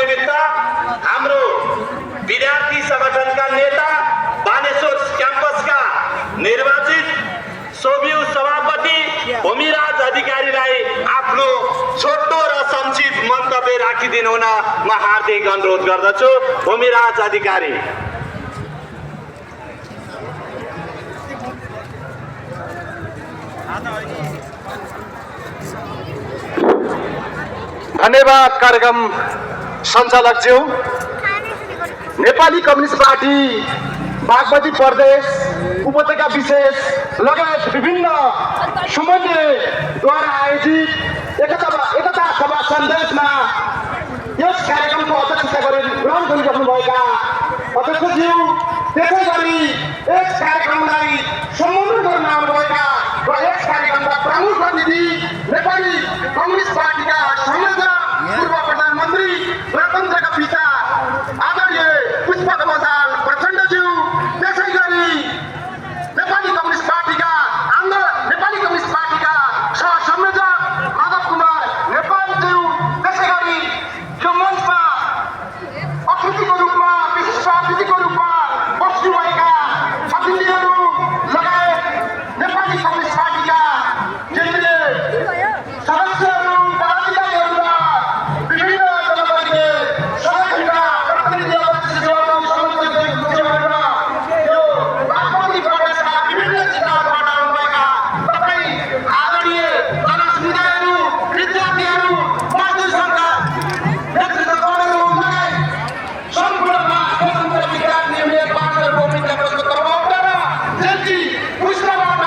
निमित्त हाम्रो विद्यार्थी संगठनका नेता बानेश्वर क्याम्पसका निर्वाचित सोभियु सभापति भूमिराज अधिकारीलाई आफ्नो छोटो र संक्षिप्त मन्तव्य राखिदिनु हुन म हार्दिक अनुरोध गर्दछु। भूमिराज अधिकारी। धन्यवाद कार्यक्रम सञ्चालक ज्यू। नेपाली कम्युनिस्ट पार्टी बागमती प्रदेश उपत्यका विशेष लगायत विभिन्न समन्वयद्वारा आयोजित एकता सभा सन्देशमा यस कार्यक्रमको अध्यक्षता ग्रहण गरिराख्नुभएका अध्यक्षज्यू, त्यसै गरी यस कार्यक्रमलाई सम्बोधन गर्न आउनुभएका र यस कार्यक्रमका प्रमुख अतिथि नेपाली कम्युनिस्ट पार्टीका संयोजक पूर्व प्रधानमन्त्री गणतन्त्रका पिता आदरणीय पुष्पकमल प्रचण्डज्यू, त्यसै गरी नेपाली कम्युनिस्ट पार्टीका सहसंयोजक माधव कुमार नेपालज्यू, त्यसै गरी यो मञ्चमा अतिथिको रूपमा विशिष्ट अतिथिको रूपमा बस्नुभएका अतिथिहरू लगायत नेपाली कम्युनिस्ट पार्टीका केन्द्रीय सदस्यहरू, पदाधिकारीहरू र विभिन्न जनवर्गीय सङ्गठनका प्रतिनिधिहरू, यो बागमती प्रदेशका विभिन्न जिल्लाबाट आउनुभएका तपाईँ आदरणीय जनसमुदायहरू, विद्यार्थीहरू, मजदुर सङ्घका नेतृत्वगणहरू लगायत सम्पूर्ण स्वतन्त्र विद्यार्थी युनियन पार्टीहरूको मित्रहरूको तर्फबाट र जेन्जी पुस्ताबाट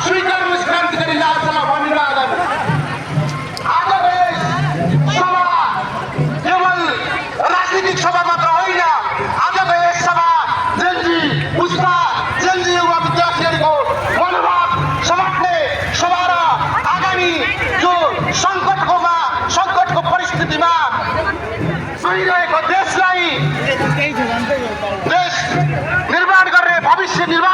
स्वीकार क्रान्तिकारी लालसभा भनिरहेछन्। आजको यस सभा केवल राजनीतिक सभा मात्र होइन, आजको यस सभा जेन्जी पुस्ता, जेन्जी युवा विद्यार्थीहरूको मनोभाव समात्ने सभा र आगामी यो सङ्कटको परिस्थितिमा गइरहेको देश निर्माण गर्ने, भविष्य निर्माण